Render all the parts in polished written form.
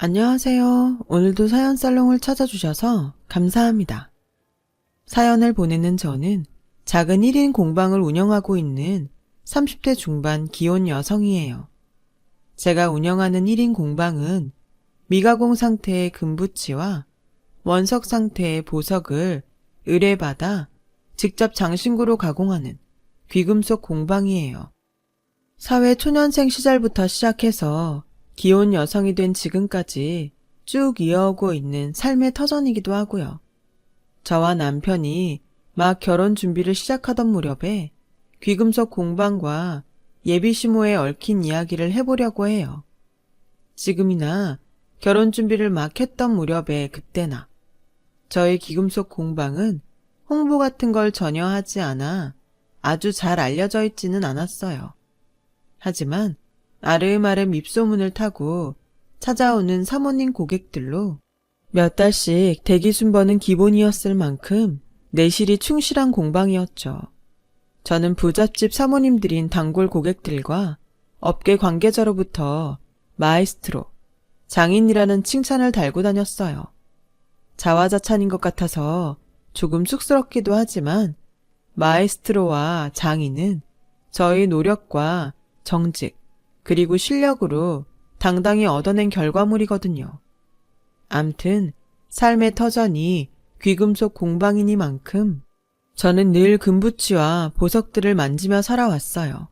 안녕하세요. 오늘도 사연 살롱을 찾아주셔서 감사합니다. 사연을 보내는 저는 작은 1인 공방을 운영하고 있는 30대 중반 기혼 여성이에요. 제가 운영하는 1인 공방은 미가공 상태의 금부치와 원석 상태의 보석을 의뢰받아 직접 장신구로 가공하는 귀금속 공방이에요. 사회 초년생 시절부터 시작해서 기혼 여성이 된 지금까지 쭉 이어오고 있는 삶의 터전이기도 하고요. 저와 남편이 막 결혼 준비를 시작하던 무렵에 귀금속 공방과 예비시모에 얽힌 이야기를 해보려고 해요. 지금이나 결혼 준비를 막 했던 무렵에 그때나 저의 귀금속 공방은 홍보 같은 걸 전혀 하지 않아 아주 잘 알려져 있지는 않았어요. 하지만 아름아름 입소문을 타고 찾아오는 사모님 고객들로 몇 달씩 대기 순번은 기본이었을 만큼 내실이 충실한 공방이었죠. 저는 부잣집 사모님들인 단골 고객들과 업계 관계자로부터 마에스트로, 장인이라는 칭찬을 달고 다녔어요. 자화자찬인 것 같아서 조금 쑥스럽기도 하지만 마에스트로와 장인은 저의 노력과 정직, 그리고 실력으로 당당히 얻어낸 결과물이거든요. 암튼 삶의 터전이 귀금속 공방이니만큼 저는 늘 금부치와 보석들을 만지며 살아왔어요.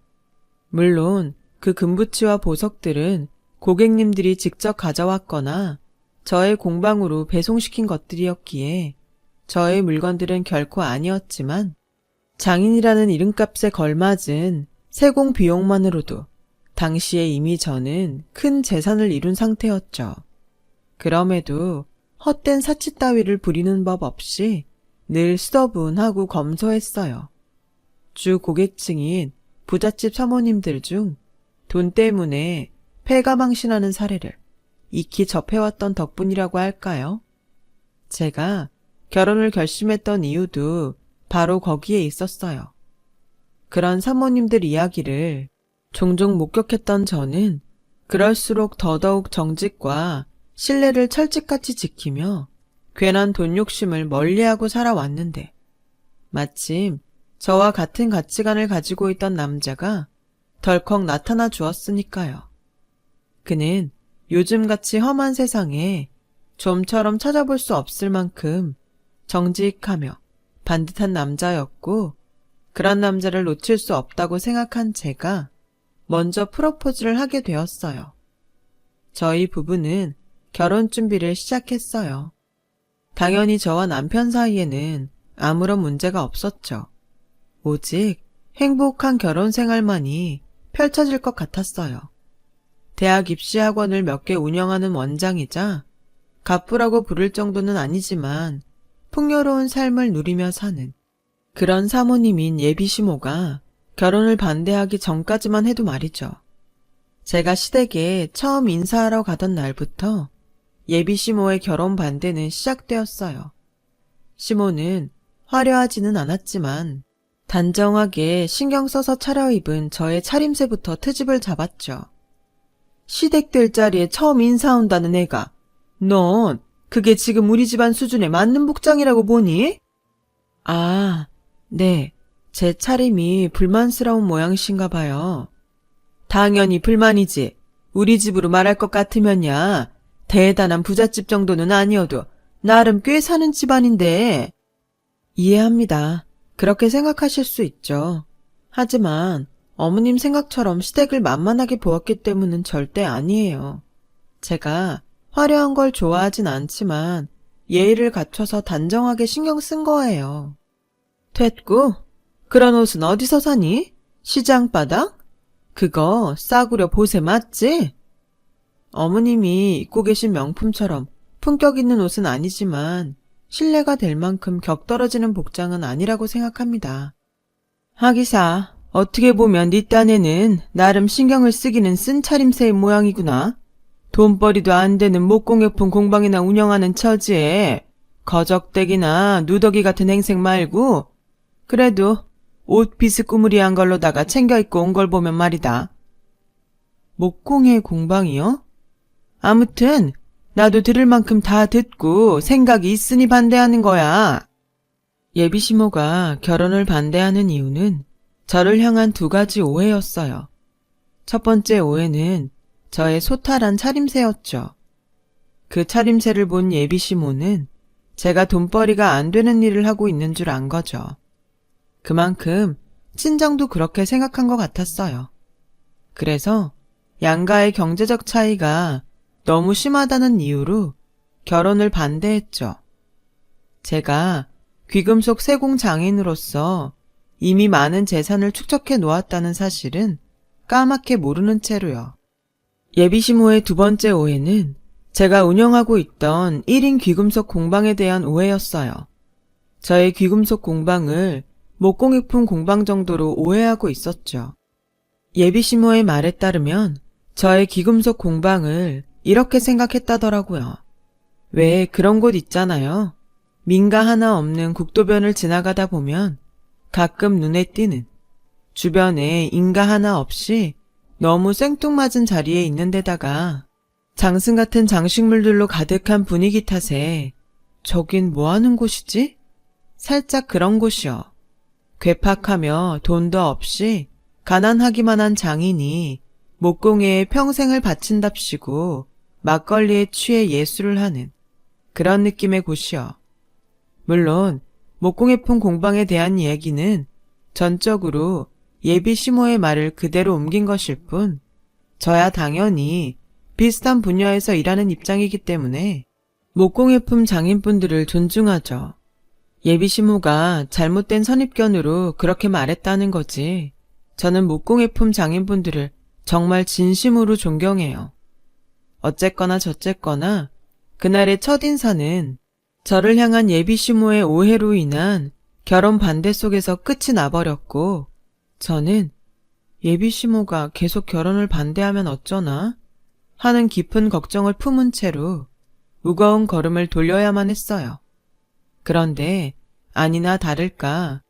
물론 그 금부치와 보석들은 고객님들이 직접 가져왔거나 저의 공방으로 배송시킨 것들이었기에 저의 물건들은 결코 아니었지만 장인이라는 이름값에 걸맞은 세공 비용만으로도 당시에 이미 저는 큰 재산을 이룬 상태였죠. 그럼에도 헛된 사치 따위를 부리는 법 없이 늘 수더분하고 검소했어요. 주 고객층인 부잣집 사모님들 중 돈 때문에 패가망신하는 사례를 익히 접해왔던 덕분이라고 할까요? 제가 결혼을 결심했던 이유도 바로 거기에 있었어요. 그런 사모님들 이야기를 종종 목격했던 저는 그럴수록 더더욱 정직과 신뢰를 철칙같이 지키며 괜한 돈 욕심을 멀리하고 살아왔는데 마침 저와 같은 가치관을 가지고 있던 남자가 덜컥 나타나 주었으니까요. 그는 요즘같이 험한 세상에 좀처럼 찾아볼 수 없을 만큼 정직하며 반듯한 남자였고 그런 남자를 놓칠 수 없다고 생각한 제가 먼저 프로포즈를 하게 되었어요. 저희 부부는 결혼 준비를 시작했어요. 당연히 저와 남편 사이에는 아무런 문제가 없었죠. 오직 행복한 결혼 생활만이 펼쳐질 것 같았어요. 대학 입시학원을 몇 개 운영하는 원장이자 갑부라고 부를 정도는 아니지만 풍요로운 삶을 누리며 사는 그런 사모님인 예비시모가 결혼을 반대하기 전까지만 해도 말이죠. 제가 시댁에 처음 인사하러 가던 날부터 예비시모의 결혼 반대는 시작되었어요. 시모는 화려하지는 않았지만 단정하게 신경 써서 차려입은 저의 차림새부터 트집을 잡았죠. 시댁들 자리에 처음 인사 온다는 애가 넌 그게 지금 우리 집안 수준에 맞는 복장이라고 보니? 아, 네. 제 차림이 불만스러운 모양이신가 봐요. 당연히 불만이지. 우리 집으로 말할 것 같으면야 대단한 부잣집 정도는 아니어도 나름 꽤 사는 집안인데. 이해합니다. 그렇게 생각하실 수 있죠. 하지만 어머님 생각처럼 시댁을 만만하게 보았기 때문은 절대 아니에요. 제가 화려한 걸 좋아하진 않지만 예의를 갖춰서 단정하게 신경 쓴 거예요. 됐고, 그런 옷은 어디서 사니? 시장바닥? 그거 싸구려 보세 맞지? 어머님이 입고 계신 명품처럼 품격 있는 옷은 아니지만 신뢰가 될 만큼 격떨어지는 복장은 아니라고 생각합니다. 하기사, 어떻게 보면 네 딴에는 나름 신경을 쓰기는 쓴 차림새의 모양이구나. 돈벌이도 안 되는 목공예품 공방이나 운영하는 처지에 거적대기나 누더기 같은 행색 말고 그래도 옷 비스꾸무리한 걸로다가 챙겨 입고 온 걸 보면 말이다. 목공의 공방이요? 아무튼 나도 들을 만큼 다 듣고 생각이 있으니 반대하는 거야. 예비시모가 결혼을 반대하는 이유는 저를 향한 두 가지 오해였어요. 첫 번째 오해는 저의 소탈한 차림새였죠. 그 차림새를 본 예비시모는 제가 돈벌이가 안 되는 일을 하고 있는 줄 안 거죠. 그만큼 친정도 그렇게 생각한 것 같았어요. 그래서 양가의 경제적 차이가 너무 심하다는 이유로 결혼을 반대했죠. 제가 귀금속 세공 장인으로서 이미 많은 재산을 축적해 놓았다는 사실은 까맣게 모르는 채로요. 예비시모의 두 번째 오해는 제가 운영하고 있던 1인 귀금속 공방에 대한 오해였어요. 저의 귀금속 공방을 목공예품 공방 정도로 오해하고 있었죠. 예비시모의 말에 따르면 저의 귀금속 공방을 이렇게 생각했다더라고요. 왜 그런 곳 있잖아요. 민가 하나 없는 국도변을 지나가다 보면 가끔 눈에 띄는 주변에 인가 하나 없이 너무 생뚱맞은 자리에 있는 데다가 장승 같은 장식물들로 가득한 분위기 탓에 저긴 뭐 하는 곳이지? 살짝 그런 곳이요. 괴팍하며 돈도 없이 가난하기만 한 장인이 목공에 평생을 바친답시고 막걸리에 취해 예술을 하는 그런 느낌의 곳이요. 물론 목공예품 공방에 대한 이야기는 전적으로 예비시모의 말을 그대로 옮긴 것일 뿐 저야 당연히 비슷한 분야에서 일하는 입장이기 때문에 목공예품 장인분들을 존중하죠. 예비시모가 잘못된 선입견으로 그렇게 말했다는 거지. 저는 목공예품 장인분들을 정말 진심으로 존경해요. 어쨌거나 저쨌거나 그날의 첫인사는 저를 향한 예비시모의 오해로 인한 결혼 반대 속에서 끝이 나버렸고 저는 예비시모가 계속 결혼을 반대하면 어쩌나 하는 깊은 걱정을 품은 채로 무거운 걸음을 돌려야만 했어요. 그런데 아니나 다를까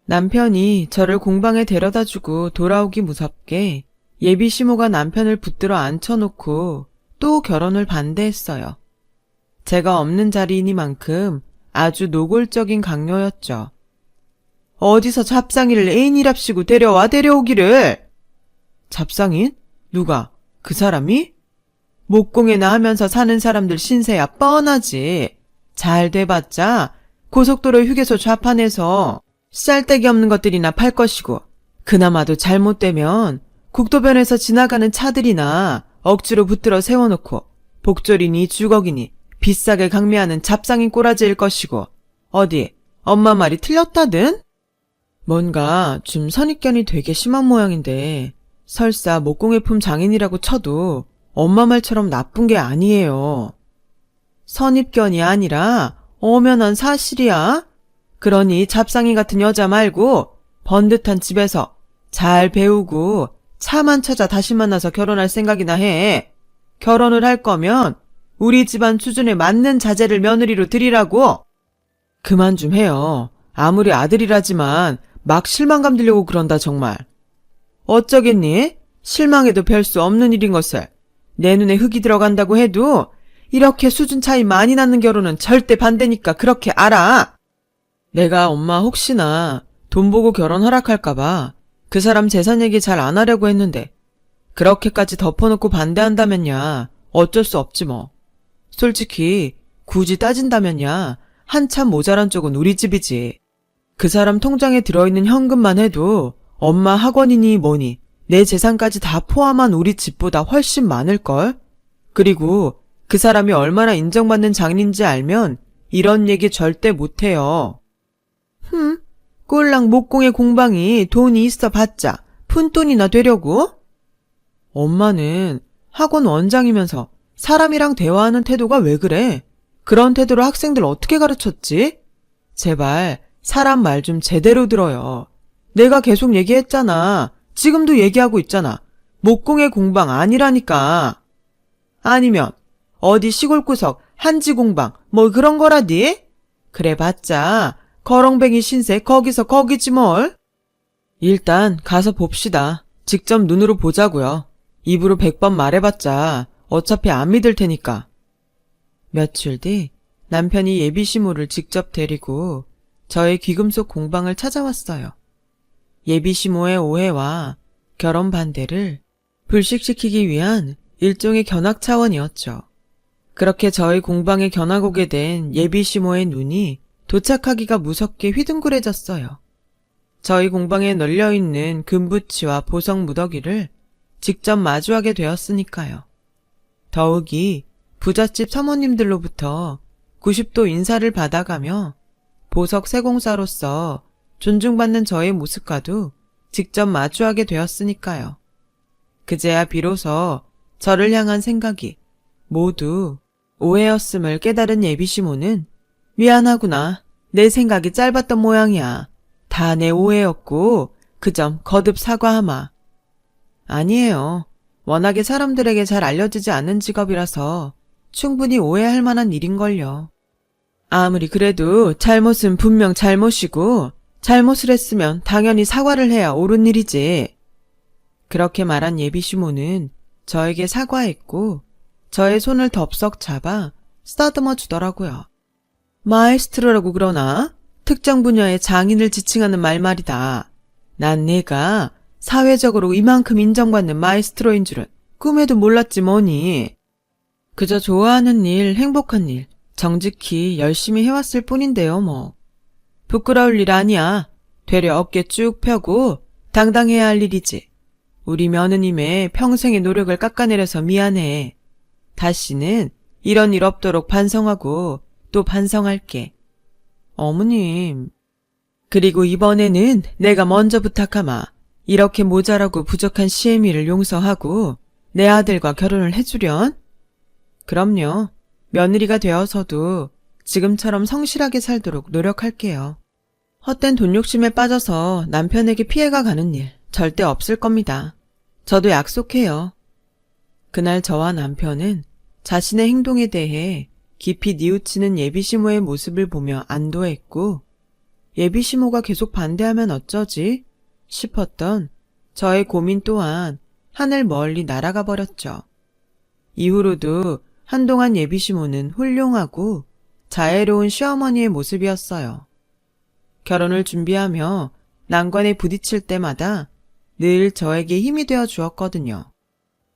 남편이 저를 공방에 데려다주고 돌아오기 무섭게 예비시모가 남편을 붙들어 앉혀놓고 또 결혼을 반대했어요. 제가 없는 자리이니만큼 아주 노골적인 강요였죠. 어디서 잡상이를 애인이랍시고 데려오기를. 잡상인? 누가? 그 사람이? 목공예나 하면서 사는 사람들 신세야 뻔하지. 잘 돼봤자 고속도로 휴게소 좌판에서 쌀데기 없는 것들이나 팔 것이고 그나마도 잘못되면 국도변에서 지나가는 차들이나 억지로 붙들어 세워놓고 복졸이니 주걱이니 비싸게 강매하는 잡상인 꼬라지일 것이고 어디 엄마 말이 틀렸다든? 뭔가 좀 선입견이 되게 심한 모양인데 설사 목공예품 장인이라고 쳐도 엄마 말처럼 나쁜 게 아니에요. 선입견이 아니라 엄연한 사실이야. 그러니 잡상이 같은 여자 말고 번듯한 집에서 잘 배우고 차만 찾아 다시 만나서 결혼할 생각이나 해. 결혼을 할 거면 우리 집안 수준에 맞는 자제를 며느리로 드리라고. 그만 좀 해요. 아무리 아들이라지만 막 실망감 들려고 그런다 정말. 어쩌겠니? 실망해도 별 수 없는 일인 것을. 내 눈에 흙이 들어간다고 해도 이렇게 수준 차이 많이 나는 결혼은 절대 반대니까 그렇게 알아. 내가 엄마 혹시나 돈 보고 결혼 허락할까봐 그 사람 재산 얘기 잘 안 하려고 했는데 그렇게까지 덮어놓고 반대한다면야 어쩔 수 없지 뭐. 솔직히 굳이 따진다면야 한참 모자란 쪽은 우리 집이지. 그 사람 통장에 들어있는 현금만 해도 엄마 학원이니 뭐니 내 재산까지 다 포함한 우리 집보다 훨씬 많을걸? 그리고 그 사람이 얼마나 인정받는 장인인지 알면 이런 얘기 절대 못해요. 꼴랑 목공의 공방이 돈이 있어 봤자 푼돈이나 되려고? 엄마는 학원 원장이면서 사람이랑 대화하는 태도가 왜 그래? 그런 태도로 학생들 어떻게 가르쳤지? 제발 사람 말 좀 제대로 들어요. 내가 계속 얘기했잖아. 지금도 얘기하고 있잖아. 목공의 공방 아니라니까. 아니면 어디 시골구석 한지 공방 뭐 그런 거라디? 그래봤자 거렁뱅이 신세 거기서 거기지 뭘. 일단 가서 봅시다. 직접 눈으로 보자고요. 입으로 100번 말해봤자 어차피 안 믿을 테니까. 며칠 뒤 남편이 예비시모를 직접 데리고 저의 귀금속 공방을 찾아왔어요. 예비시모의 오해와 결혼 반대를 불식시키기 위한 일종의 견학 차원이었죠. 그렇게 저희 공방에 견학 오게 된 예비시모의 눈이 도착하기가 무섭게 휘둥그레졌어요. 저희 공방에 널려있는 금부치와 보석 무더기를 직접 마주하게 되었으니까요. 더욱이 부잣집 사모님들로부터 90도 인사를 받아가며 보석 세공사로서 존중받는 저의 모습과도 직접 마주하게 되었으니까요. 그제야 비로소 저를 향한 생각이 모두 오해였음을 깨달은 예비시모는 미안하구나. 내 생각이 짧았던 모양이야. 다 내 오해였고 그 점 거듭 사과하마. 아니에요. 워낙에 사람들에게 잘 알려지지 않는 직업이라서 충분히 오해할 만한 일인걸요. 아무리 그래도 잘못은 분명 잘못이고 잘못을 했으면 당연히 사과를 해야 옳은 일이지. 그렇게 말한 예비시모는 저에게 사과했고 저의 손을 덥석 잡아 쓰다듬어 주더라고요. 마에스트로라고 그러나? 특정 분야의 장인을 지칭하는 말말이다. 난 내가 사회적으로 이만큼 인정받는 마에스트로인 줄은 꿈에도 몰랐지 뭐니. 그저 좋아하는 일, 행복한 일, 정직히 열심히 해왔을 뿐인데요 뭐. 부끄러울 일 아니야. 되려 어깨 쭉 펴고 당당해야 할 일이지. 우리 며느님의 평생의 노력을 깎아내려서 미안해. 다시는 이런 일 없도록 반성하고 또 반성할게. 어머님. 그리고 이번에는 내가 먼저 부탁하마. 이렇게 모자라고 부족한 시애미를 용서하고 내 아들과 결혼을 해주련? 그럼요. 며느리가 되어서도 지금처럼 성실하게 살도록 노력할게요. 헛된 돈 욕심에 빠져서 남편에게 피해가 가는 일 절대 없을 겁니다. 저도 약속해요. 그날 저와 남편은 자신의 행동에 대해 깊이 뉘우치는 예비시모의 모습을 보며 안도했고 예비시모가 계속 반대하면 어쩌지 싶었던 저의 고민 또한 하늘 멀리 날아가 버렸죠. 이후로도 한동안 예비시모는 훌륭하고 자애로운 시어머니의 모습이었어요. 결혼을 준비하며 난관에 부딪힐 때마다 늘 저에게 힘이 되어 주었거든요.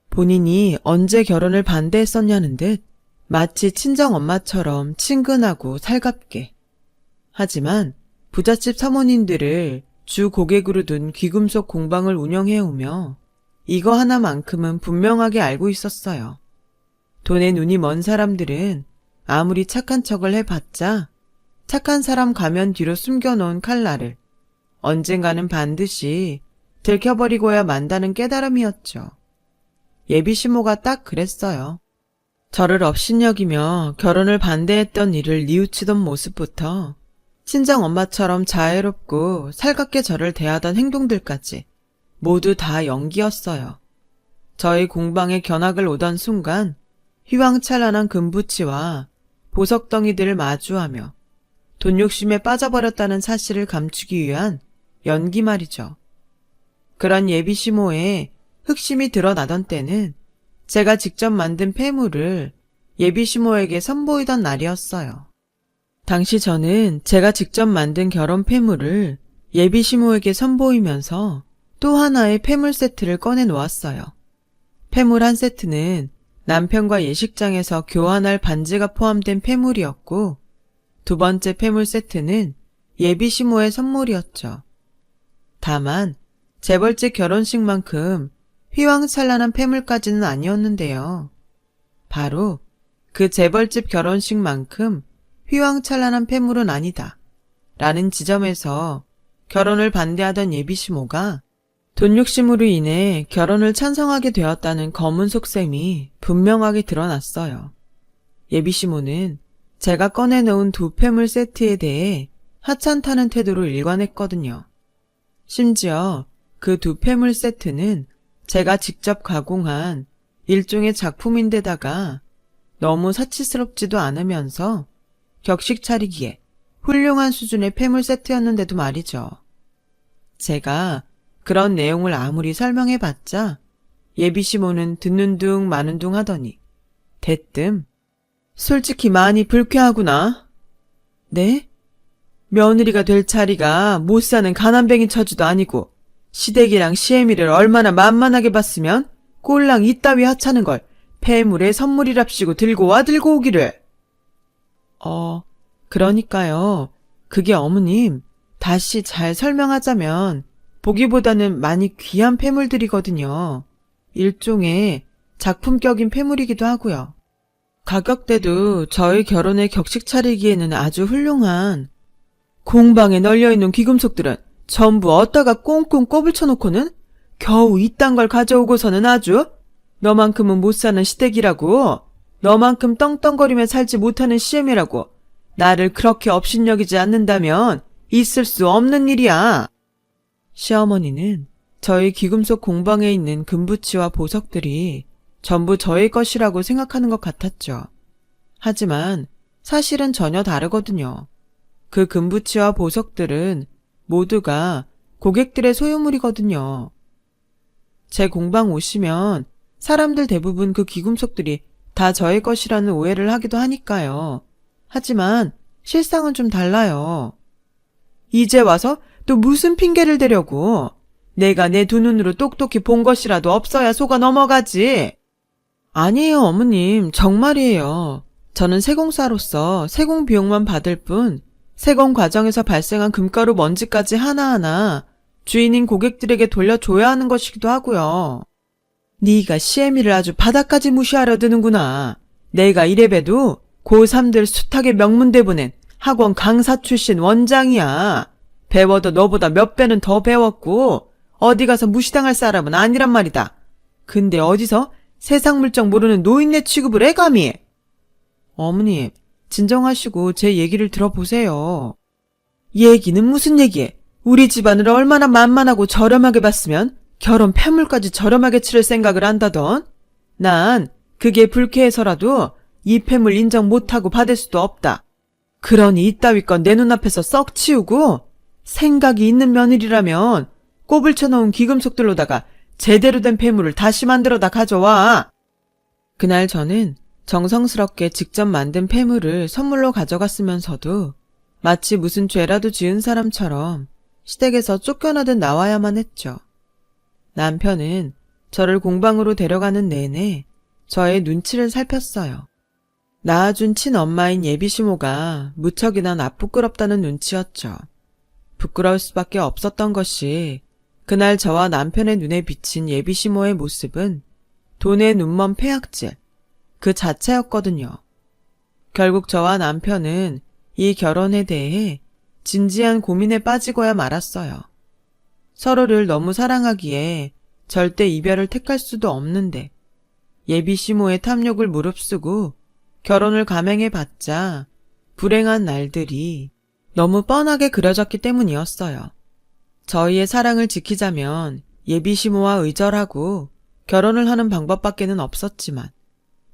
본인이 언제 결혼을 반대했었냐는 듯 마치 친정엄마처럼 친근하고 살갑게. 하지만 부잣집 사모님들을 주 고객으로 둔 귀금속 공방을 운영해오며 이거 하나만큼은 분명하게 알고 있었어요. 돈에 눈이 먼 사람들은 아무리 착한 척을 해봤자 착한 사람 가면 뒤로 숨겨놓은 칼날을 언젠가는 반드시 들켜버리고야 만다는 깨달음이었죠. 예비시모가 딱 그랬어요. 저를 업신여기며 결혼을 반대했던 일을 뉘우치던 모습부터 친정엄마처럼 자애롭고 살갑게 저를 대하던 행동들까지 모두 다 연기였어요. 저희 공방에 견학을 오던 순간 휘황찬란한 금부치와 보석덩이들을 마주하며 돈 욕심에 빠져버렸다는 사실을 감추기 위한 연기 말이죠. 그런 예비시모의 흑심이 드러나던 때는 제가 직접 만든 폐물을 예비시모에게 선보이던 날이었어요. 당시 저는 제가 직접 만든 결혼 폐물을 예비시모에게 선보이면서 또 하나의 폐물 세트를 꺼내 놓았어요. 폐물 한 세트는 남편과 예식장에서 교환할 반지가 포함된 폐물이었고 두 번째 폐물 세트는 예비시모의 선물이었죠. 다만 재벌집 결혼식만큼 휘황찬란한 폐물까지는 아니었는데요. 바로 그 재벌집 결혼식만큼 휘황찬란한 폐물은 아니다 라는 지점에서 결혼을 반대하던 예비시모가 돈 욕심으로 인해 결혼을 찬성하게 되었다는 검은 속셈이 분명하게 드러났어요. 예비시모는 제가 꺼내놓은 두 폐물 세트에 대해 하찮다는 태도로 일관했거든요. 심지어 그 두 폐물 세트는 제가 직접 가공한 일종의 작품인데다가 너무 사치스럽지도 않으면서 격식 차리기에 훌륭한 수준의 폐물 세트였는데도 말이죠. 제가 그런 내용을 아무리 설명해봤자 예비시모는 듣는 둥 마는 둥 하더니 대뜸 솔직히 많이 불쾌하구나. 네? 며느리가 될 자리가 못 사는 가난뱅이 처지도 아니고 시댁이랑 시애미를 얼마나 만만하게 봤으면 꼴랑 이따위 하찮은 걸 폐물에 선물이랍시고 들고 오기를. 그러니까요. 그게 어머님, 다시 잘 설명하자면 보기보다는 많이 귀한 폐물들이거든요. 일종의 작품격인 폐물이기도 하고요. 가격대도 저희 결혼에 격식 차리기에는 아주 훌륭한. 공방에 널려있는 귀금속들은 전부 어디다가 꽁꽁 꼽을 쳐놓고는 겨우 이딴 걸 가져오고서는 아주 너만큼은 못 사는 시댁이라고, 너만큼 떵떵거리며 살지 못하는 시애미라고 나를 그렇게 업신여기지 않는다면 있을 수 없는 일이야. 시어머니는 저희 귀금속 공방에 있는 금부치와 보석들이 전부 저의 것이라고 생각하는 것 같았죠. 하지만 사실은 전혀 다르거든요. 그 금부치와 보석들은 모두가 고객들의 소유물이거든요. 제 공방 오시면 사람들 대부분 그 귀금속들이 다 저의 것이라는 오해를 하기도 하니까요. 하지만 실상은 좀 달라요. 이제 와서 또 무슨 핑계를 대려고. 내가 내 두 눈으로 똑똑히 본 것이라도 없어야 속아 넘어가지. 아니에요, 어머님. 정말이에요. 저는 세공사로서 세공 비용만 받을 뿐 세공 과정에서 발생한 금가루 먼지까지 하나하나 주인인 고객들에게 돌려줘야 하는 것이기도 하고요. 네가 시애미를 아주 바닥까지 무시하려 드는구나. 내가 이래봬도 고3들 숱하게 명문대 보낸 학원 강사 출신 원장이야. 배워도 너보다 몇 배는 더 배웠고 어디 가서 무시당할 사람은 아니란 말이다. 근데 어디서 세상 물정 모르는 노인네 취급을 해 감히. 어머님, 진정하시고 제 얘기를 들어보세요. 얘기는 무슨 얘기해. 우리 집안을 얼마나 만만하고 저렴하게 봤으면 결혼 폐물까지 저렴하게 치를 생각을 한다던. 난 그게 불쾌해서라도 이 폐물 인정 못하고 받을 수도 없다. 그러니 이따위 건 내 눈앞에서 썩 치우고 생각이 있는 며느리라면 꼽을 쳐놓은 귀금속들로다가 제대로 된 폐물을 다시 만들어다 가져와. 그날 저는 정성스럽게 직접 만든 폐물을 선물로 가져갔으면서도 마치 무슨 죄라도 지은 사람처럼 시댁에서 쫓겨나듯 나와야만 했죠. 남편은 저를 공방으로 데려가는 내내 저의 눈치를 살폈어요. 낳아준 친엄마인 예비시모가 무척이나 나쁘끄럽다는 눈치였죠. 부끄러울 수밖에 없었던 것이 그날 저와 남편의 눈에 비친 예비시모의 모습은 돈의 눈먼 폐악질 그 자체였거든요. 결국 저와 남편은 이 결혼에 대해 진지한 고민에 빠지고야 말았어요. 서로를 너무 사랑하기에 절대 이별을 택할 수도 없는데 예비시모의 탐욕을 무릅쓰고 결혼을 감행해봤자 불행한 날들이 너무 뻔하게 그려졌기 때문이었어요. 저희의 사랑을 지키자면 예비시모와 의절하고 결혼을 하는 방법밖에는 없었지만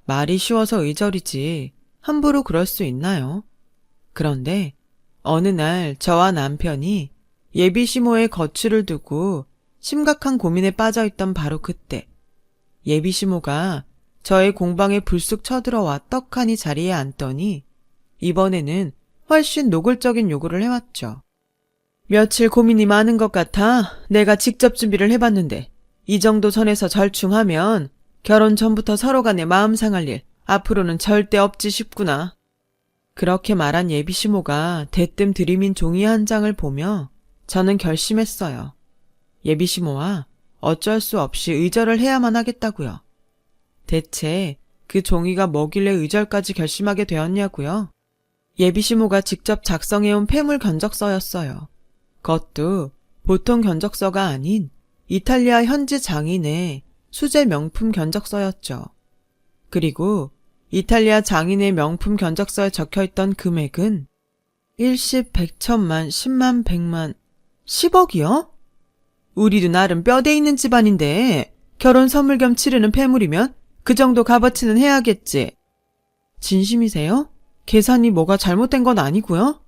말이 쉬워서 의절이지 함부로 그럴 수 있나요? 그런데 어느 날 저와 남편이 예비시모의 거취를 두고 심각한 고민에 빠져있던 바로 그때 예비시모가 저의 공방에 불쑥 쳐들어와 떡하니 자리에 앉더니 이번에는 훨씬 노골적인 요구를 해왔죠. 며칠 고민이 많은 것 같아 내가 직접 준비를 해봤는데 이 정도 선에서 절충하면 결혼 전부터 서로 간에 마음 상할 일 앞으로는 절대 없지 싶구나. 그렇게 말한 예비시모가 대뜸 들이민 종이 한 장을 보며 저는 결심했어요. 예비시모와 어쩔 수 없이 의절을 해야만 하겠다고요. 대체 그 종이가 뭐길래 의절까지 결심하게 되었냐고요? 예비시모가 직접 작성해온 폐물 견적서였어요. 그것도 보통 견적서가 아닌 이탈리아 현지 장인의 수제 명품 견적서였죠. 그리고 이탈리아 장인의 명품 견적서에 적혀있던 금액은 일십, 백천만, 십만, 백만, 10억이요? 우리도 나름 뼈대 있는 집안인데 결혼 선물 겸 치르는 폐물이면 그 정도 값어치는 해야겠지. 진심이세요? 계산이 뭐가 잘못된 건 아니고요?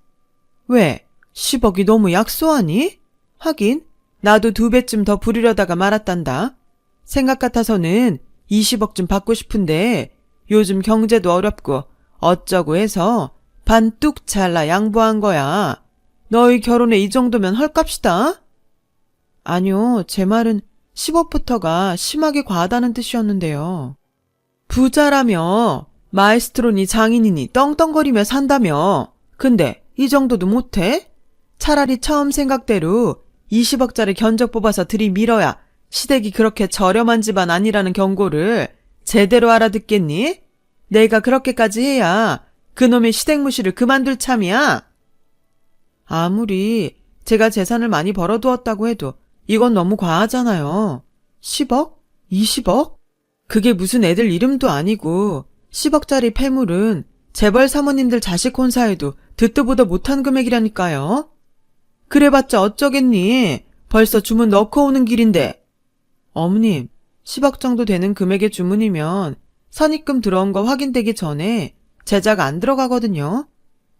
왜? 10억이 너무 약소하니? 하긴 나도 2배쯤 더 부리려다가 말았단다. 생각 같아서는 20억쯤 받고 싶은데 요즘 경제도 어렵고 어쩌고 해서 반 뚝 잘라 양보한 거야. 너희 결혼에 이 정도면 헐값이다? 아니요, 제 말은 10억부터가 심하게 과하다는 뜻이었는데요. 부자라며, 마에스트로니 장인이니 떵떵거리며 산다며. 근데 이 정도도 못해? 차라리 처음 생각대로 20억짜리 견적 뽑아서 들이밀어야 시댁이 그렇게 저렴한 집안 아니라는 경고를 제대로 알아듣겠니? 내가 그렇게까지 해야 그놈의 시댁 무시를 그만둘 참이야. 아무리 제가 재산을 많이 벌어두었다고 해도 이건 너무 과하잖아요. 10억? 20억? 그게 무슨 애들 이름도 아니고 10억짜리 폐물은 재벌 사모님들 자식 혼사에도 듣도 보도 못한 금액이라니까요. 그래봤자 어쩌겠니? 벌써 주문 넣고 오는 길인데. 어머님, 10억 정도 되는 금액의 주문이면 선입금 들어온 거 확인되기 전에 제작 안 들어가거든요.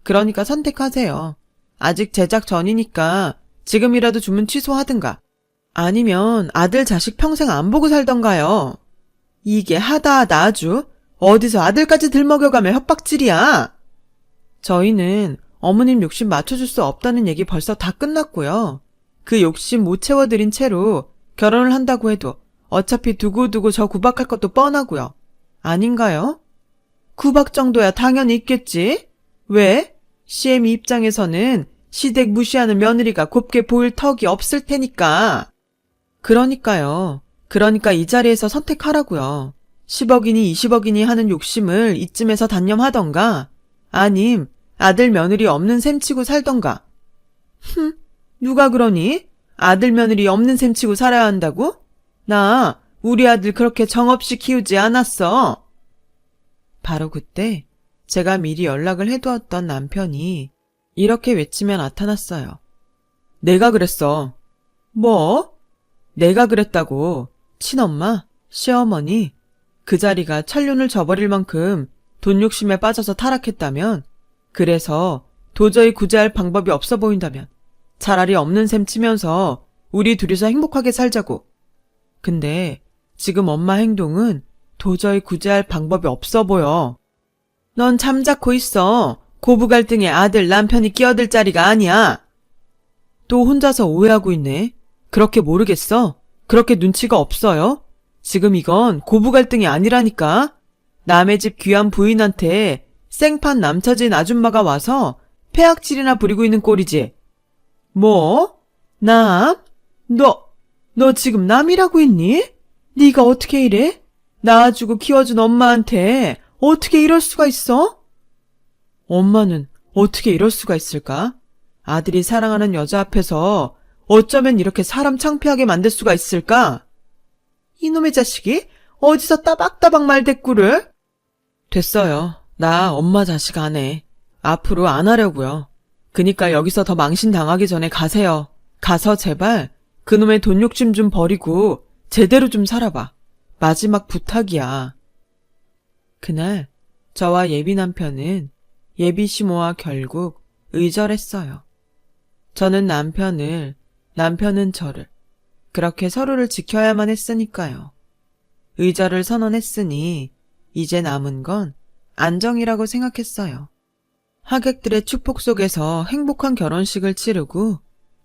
그러니까 선택하세요. 아직 제작 전이니까 지금이라도 주문 취소하든가. 아니면 아들 자식 평생 안 보고 살던가요. 이게 하다하다 아주 어디서 아들까지 들먹여가며 협박질이야. 저희는 어머님 욕심 맞춰줄 수 없다는 얘기 벌써 다 끝났고요. 그 욕심 못 채워드린 채로 결혼을 한다고 해도 어차피 두고두고 저 구박할 것도 뻔하고요. 아닌가요? 구박 정도야 당연히 있겠지. 왜? CM이 입장에서는 시댁 무시하는 며느리가 곱게 보일 턱이 없을 테니까. 그러니까요. 그러니까 이 자리에서 선택하라고요. 10억이니 20억이니 하는 욕심을 이쯤에서 단념하던가 아님 아들 며느리 없는 셈 치고 살던가. 누가 그러니? 아들 며느리 없는 셈 치고 살아야 한다고? 나 우리 아들 그렇게 정없이 키우지 않았어. 바로 그때 제가 미리 연락을 해두었던 남편이 이렇게 외치며 나타났어요. 내가 그랬어. 뭐? 내가 그랬다고. 친엄마, 시어머니, 그 자리가 천륜을 저버릴 만큼 돈 욕심에 빠져서 타락했다면, 그래서 도저히 구제할 방법이 없어 보인다면 차라리 없는 셈 치면서 우리 둘이서 행복하게 살자고. 근데 지금 엄마 행동은 도저히 구제할 방법이 없어 보여. 넌 잠자코 있어. 고부 갈등에 아들, 남편이 끼어들 자리가 아니야. 또 혼자서 오해하고 있네. 그렇게 모르겠어? 그렇게 눈치가 없어요? 지금 이건 고부 갈등이 아니라니까. 남의 집 귀한 부인한테 생판 남처진 아줌마가 와서 폐악질이나 부리고 있는 꼴이지. 뭐? 남? 너 지금 남이라고 했니? 네가 어떻게 이래? 낳아주고 키워준 엄마한테 어떻게 이럴 수가 있어? 엄마는 어떻게 이럴 수가 있을까? 아들이 사랑하는 여자 앞에서 어쩌면 이렇게 사람 창피하게 만들 수가 있을까? 이놈의 자식이 어디서 따박따박 말대꾸를? 됐어요. 나 엄마 자식 안 해. 앞으로 안 하려고요. 그니까 여기서 더 망신당하기 전에 가세요. 가서 제발 그놈의 돈 욕심 좀 버리고 제대로 좀 살아봐. 마지막 부탁이야. 그날 저와 예비 남편은 예비 시모와 결국 의절했어요. 저는 남편을, 남편은 저를 그렇게 서로를 지켜야만 했으니까요. 의절을 선언했으니 이제 남은 건 안정이라고 생각했어요. 하객들의 축복 속에서 행복한 결혼식을 치르고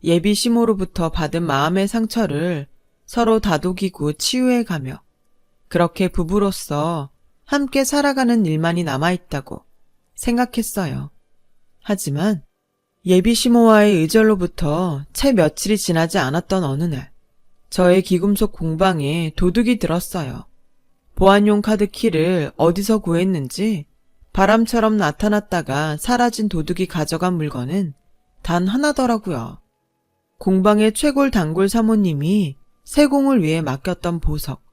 예비 시모로부터 받은 마음의 상처를 서로 다독이고 치유해가며 그렇게 부부로서 함께 살아가는 일만이 남아있다고 생각했어요. 하지만 예비 시모와의 의절로부터 채 며칠이 지나지 않았던 어느 날 저의 귀금속 공방에 도둑이 들었어요. 보안용 카드 키를 어디서 구했는지 바람처럼 나타났다가 사라진 도둑이 가져간 물건은 단 하나더라고요. 공방의 최골 단골 사모님이 세공을 위해 맡겼던 보석,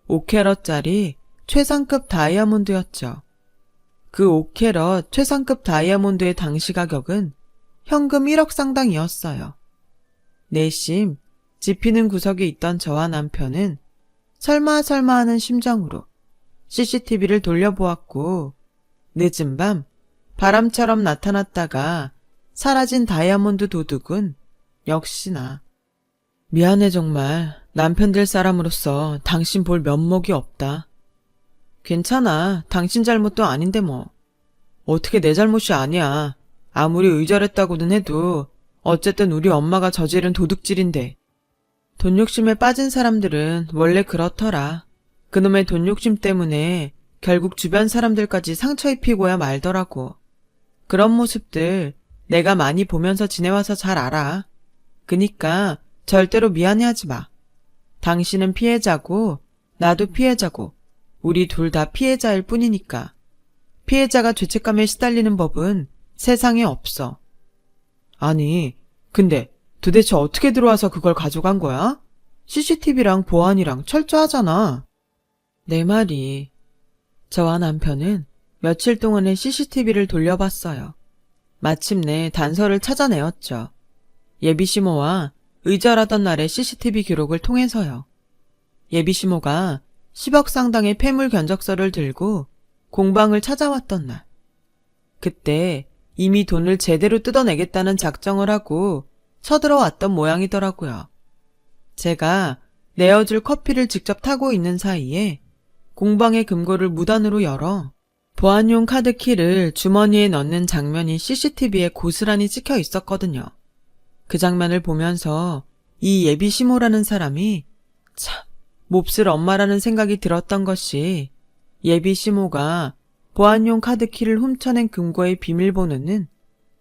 5캐럿짜리 최상급 다이아몬드였죠. 그 5캐럿 최상급 다이아몬드의 당시 가격은 현금 1억 상당이었어요. 내심 지피는 구석에 있던 저와 남편은 설마 하는 심정으로 CCTV를 돌려보았고 늦은 밤 바람처럼 나타났다가 사라진 다이아몬드 도둑은 역시나 미안해 정말 남편 될 사람으로서 당신 볼 면목이 없다. 괜찮아 당신 잘못도 아닌데 뭐. 어떻게 내 잘못이 아니야. 아무리 의절했다고는 해도 어쨌든 우리 엄마가 저지른 도둑질인데. 돈 욕심에 빠진 사람들은 원래 그렇더라. 그놈의 돈 욕심 때문에 결국 주변 사람들까지 상처 입히고야 말더라고. 그런 모습들 내가 많이 보면서 지내와서 잘 알아. 그니까 절대로 미안해하지 마. 당신은 피해자고 나도 피해자고 우리 둘 다 피해자일 뿐이니까. 피해자가 죄책감에 시달리는 법은 세상에 없어. 아니, 근데 도대체 어떻게 들어와서 그걸 가져간 거야? CCTV랑 보안이랑 철저하잖아. 내 말이. 저와 남편은 며칠 동안의 CCTV를 돌려봤어요. 마침내 단서를 찾아내었죠. 예비시모와 의절하던 날의 CCTV 기록을 통해서요. 예비시모가 10억 상당의 폐물 견적서를 들고 공방을 찾아왔던 날. 그때 이미 돈을 제대로 뜯어내겠다는 작정을 하고 쳐들어왔던 모양이더라고요. 제가 내어줄 커피를 직접 타고 있는 사이에 공방의 금고를 무단으로 열어 보안용 카드키를 주머니에 넣는 장면이 CCTV에 고스란히 찍혀 있었거든요. 그 장면을 보면서 이 예비시모라는 사람이 참 몹쓸 엄마라는 생각이 들었던 것이 예비시모가 보안용 카드키를 훔쳐낸 금고의 비밀번호는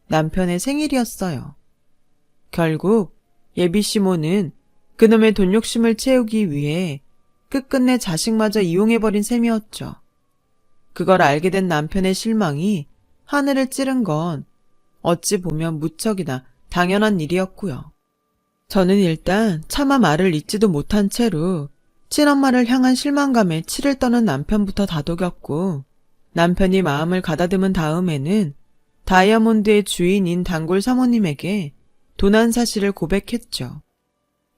남편의 생일이었어요. 결국 예비시모는 그놈의 돈 욕심을 채우기 위해 끝끝내 자식마저 이용해버린 셈이었죠. 그걸 알게 된 남편의 실망이 하늘을 찌른 건 어찌 보면 무척이나 당연한 일이었고요. 저는 일단 차마 말을 잇지도 못한 채로 친엄마를 향한 실망감에 치를 떠는 남편부터 다독였고 남편이 마음을 가다듬은 다음에는 다이아몬드의 주인인 단골 사모님에게 도난 사실을 고백했죠.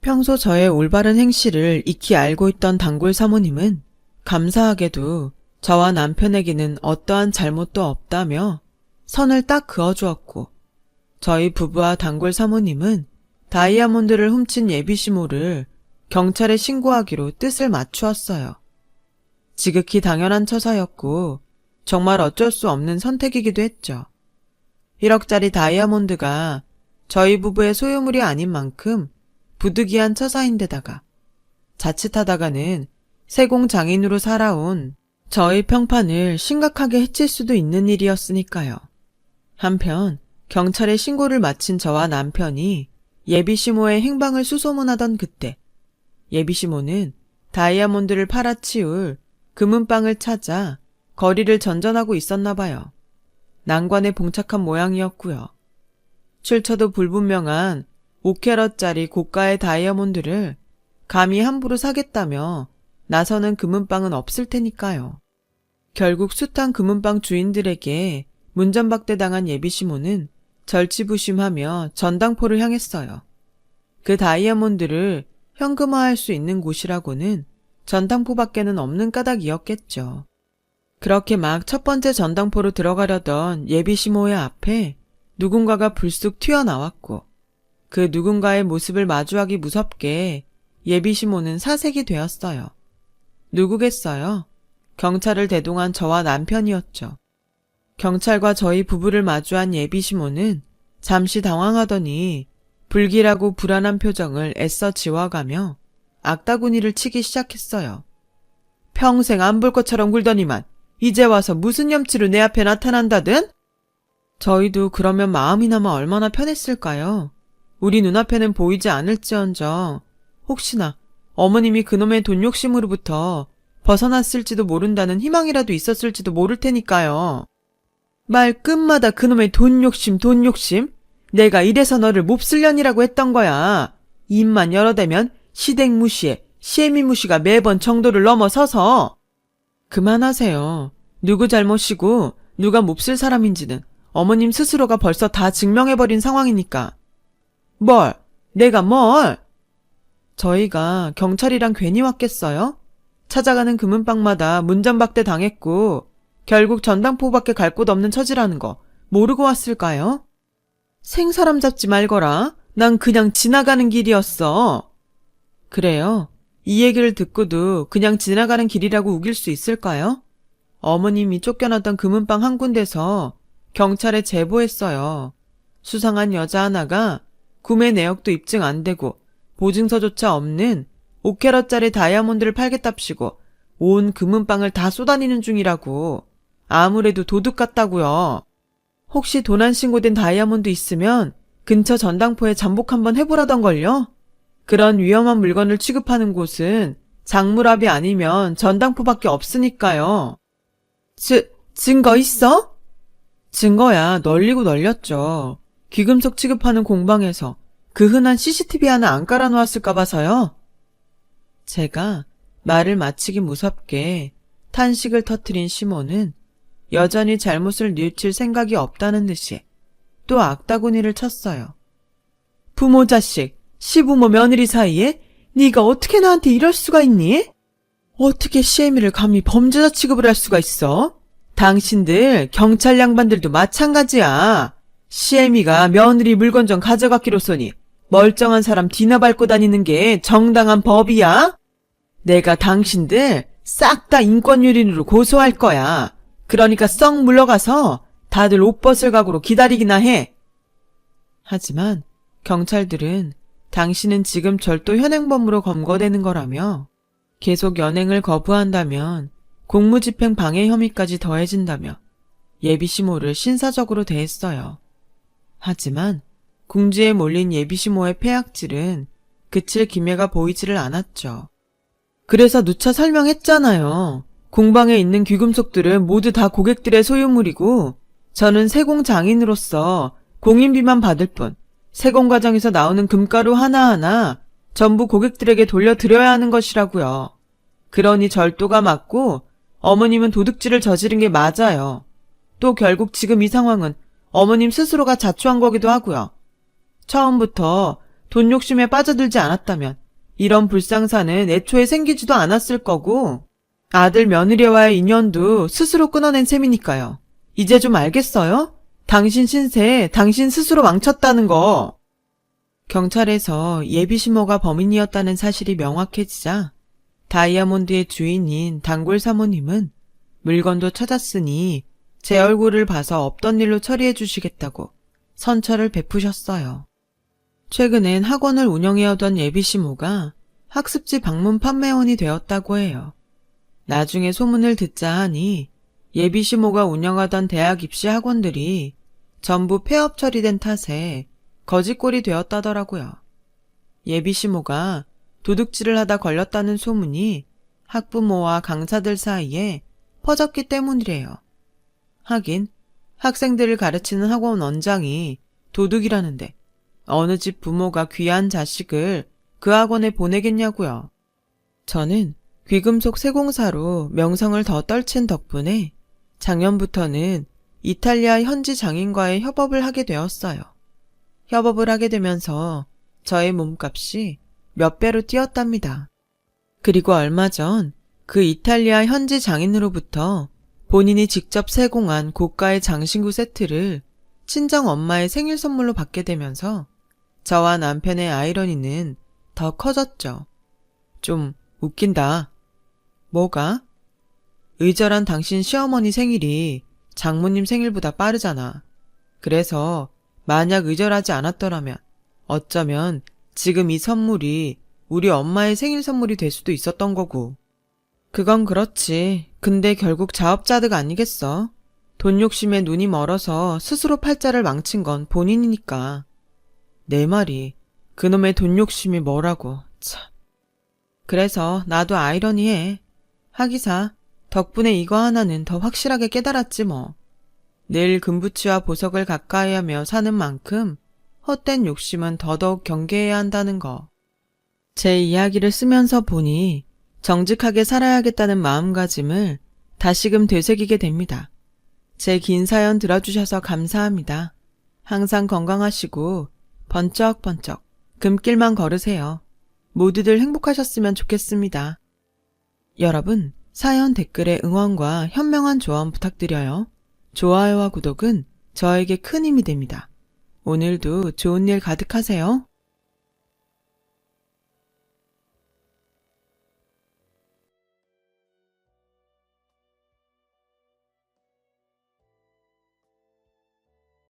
평소 저의 올바른 행실을 익히 알고 있던 단골 사모님은 감사하게도 저와 남편에게는 어떠한 잘못도 없다며 선을 딱 그어주었고 저희 부부와 단골 사모님은 다이아몬드를 훔친 예비시모를 경찰에 신고하기로 뜻을 맞추었어요. 지극히 당연한 처사였고 정말 어쩔 수 없는 선택이기도 했죠. 1억짜리 다이아몬드가 저희 부부의 소유물이 아닌 만큼 부득이한 처사인데다가 자칫하다가는 세공장인으로 살아온 저의 평판을 심각하게 해칠 수도 있는 일이었으니까요. 한편 경찰에 신고를 마친 저와 남편이 예비시모의 행방을 수소문하던 그때 예비시모는 다이아몬드를 팔아치울 금은방을 찾아 거리를 전전하고 있었나 봐요. 난관에 봉착한 모양이었고요. 출처도 불분명한 5캐럿짜리 고가의 다이아몬드를 감히 함부로 사겠다며 나서는 금은방은 없을 테니까요. 결국 숱한 금은방 주인들에게 문전박대당한 예비시모는 절치부심하며 전당포를 향했어요. 그 다이아몬드를 현금화할 수 있는 곳이라고는 전당포밖에는 없는 까닭이었겠죠. 그렇게 막 첫 번째 전당포로 들어가려던 예비시모의 앞에 누군가가 불쑥 튀어나왔고 그 누군가의 모습을 마주하기 무섭게 예비시모는 사색이 되었어요. 누구겠어요? 경찰을 대동한 저와 남편이었죠. 경찰과 저희 부부를 마주한 예비시모는 잠시 당황하더니 불길하고 불안한 표정을 애써 지워가며 악다구니를 치기 시작했어요. 평생 안 볼 것처럼 굴더니만 이제 와서 무슨 염치로 내 앞에 나타난다든? 저희도 그러면 마음이나마 얼마나 편했을까요? 우리 눈앞에는 보이지 않을지언정 혹시나 어머님이 그놈의 돈 욕심으로부터 벗어났을지도 모른다는 희망이라도 있었을지도 모를 테니까요. 말 끝마다 그놈의 돈 욕심, 돈 욕심? 내가 이래서 너를 몹쓸년이라고 했던 거야. 입만 열어대면 시댁무시에 시애미무시가 매번 정도를 넘어서서. 그만하세요. 누구 잘못이고 누가 몹쓸 사람인지는 어머님 스스로가 벌써 다 증명해버린 상황이니까. 뭘? 내가 뭘? 저희가 경찰이랑 괜히 왔겠어요? 찾아가는 금은방마다 문전박대 당했고 결국 전당포밖에 갈 곳 없는 처지라는 거 모르고 왔을까요? 생사람 잡지 말거라. 난 그냥 지나가는 길이었어. 그래요? 이 얘기를 듣고도 그냥 지나가는 길이라고 우길 수 있을까요? 어머님이 쫓겨났던 금은방 한 군데서 경찰에 제보했어요. 수상한 여자 하나가 구매 내역도 입증 안 되고 보증서조차 없는 5캐럿짜리 다이아몬드를 팔겠답시고 온 금은방을 다 쏘다니는 중이라고. 아무래도 도둑 같다고요. 혹시 도난 신고된 다이아몬드 있으면 근처 전당포에 잠복 한번 해보라던걸요? 그런 위험한 물건을 취급하는 곳은 장물압이 아니면 전당포밖에 없으니까요. 증거 있어? 증거야 널리고 널렸죠. 귀금속 취급하는 공방에서 그 흔한 CCTV 하나 안 깔아놓았을까 봐서요. 제가 말을 마치기 무섭게 탄식을 터뜨린 시몬은 여전히 잘못을 뉘우칠 생각이 없다는 듯이 또 악다구니를 쳤어요. 부모 자식, 시부모 며느리 사이에 네가 어떻게 나한테 이럴 수가 있니? 어떻게 시애미를 감히 범죄자 취급을 할 수가 있어? 당신들 경찰 양반들도 마찬가지야. 시애미가 며느리 물건 좀 가져갔기로써니 멀쩡한 사람 뒤나 밟고 다니는 게 정당한 법이야? 내가 당신들 싹 다 인권유린으로 고소할 거야. 그러니까 썩 물러가서 다들 옷 벗을 각오로 기다리기나 해. 하지만 경찰들은 당신은 지금 절도 현행범으로 검거되는 거라며 계속 연행을 거부한다면 공무집행 방해 혐의까지 더해진다며 예비시모를 신사적으로 대했어요. 하지만 궁지에 몰린 예비시모의 폐악질은 그칠 기미가 보이지를 않았죠. 그래서 누차 설명했잖아요. 공방에 있는 귀금속들은 모두 다 고객들의 소유물이고 저는 세공장인으로서 공인비만 받을 뿐 세공 과정에서 나오는 금가루 하나하나 전부 고객들에게 돌려드려야 하는 것이라고요. 그러니 절도가 맞고 어머님은 도둑질을 저지른 게 맞아요. 또 결국 지금 이 상황은 어머님 스스로가 자초한 거기도 하고요. 처음부터 돈 욕심에 빠져들지 않았다면 이런 불상사는 애초에 생기지도 않았을 거고 아들 며느리와의 인연도 스스로 끊어낸 셈이니까요. 이제 좀 알겠어요? 당신 신세 당신 스스로 망쳤다는 거. 경찰에서 예비시모가 범인이었다는 사실이 명확해지자 다이아몬드의 주인인 단골 사모님은 물건도 찾았으니 제 얼굴을 봐서 없던 일로 처리해 주시겠다고 선처를 베푸셨어요. 최근엔 학원을 운영해오던 예비시모가 학습지 방문 판매원이 되었다고 해요. 나중에 소문을 듣자 하니 예비시모가 운영하던 대학 입시 학원들이 전부 폐업 처리된 탓에 거지꼴이 되었다더라고요. 예비시모가 도둑질을 하다 걸렸다는 소문이 학부모와 강사들 사이에 퍼졌기 때문이래요. 하긴 학생들을 가르치는 학원 원장이 도둑이라는데 어느 집 부모가 귀한 자식을 그 학원에 보내겠냐고요. 저는 귀금속 세공사로 명성을 더 떨친 덕분에 작년부터는 이탈리아 현지 장인과의 협업을 하게 되었어요. 협업을 하게 되면서 저의 몸값이 몇 배로 뛰었답니다. 그리고 얼마 전 그 이탈리아 현지 장인으로부터 본인이 직접 세공한 고가의 장신구 세트를 친정 엄마의 생일 선물로 받게 되면서 저와 남편의 아이러니는 더 커졌죠. 좀 웃긴다. 뭐가? 의절한 당신 시어머니 생일이 장모님 생일보다 빠르잖아. 그래서 만약 의절하지 않았더라면 어쩌면 지금 이 선물이 우리 엄마의 생일 선물이 될 수도 있었던 거고. 그건 그렇지. 근데 결국 자업자득 아니겠어? 돈 욕심에 눈이 멀어서 스스로 팔자를 망친 건 본인이니까. 내 말이 그놈의 돈 욕심이 뭐라고. 참. 그래서 나도 아이러니해. 하기사 덕분에 이거 하나는 더 확실하게 깨달았지 뭐. 늘 금부치와 보석을 가까이 하며 사는 만큼 헛된 욕심은 더더욱 경계해야 한다는 거. 제 이야기를 쓰면서 보니 정직하게 살아야겠다는 마음가짐을 다시금 되새기게 됩니다. 제 긴 사연 들어주셔서 감사합니다. 항상 건강하시고 번쩍번쩍 금길만 걸으세요. 모두들 행복하셨으면 좋겠습니다. 여러분, 사연 댓글에 응원과 현명한 조언 부탁드려요. 좋아요와 구독은 저에게 큰 힘이 됩니다. 오늘도 좋은 일 가득하세요.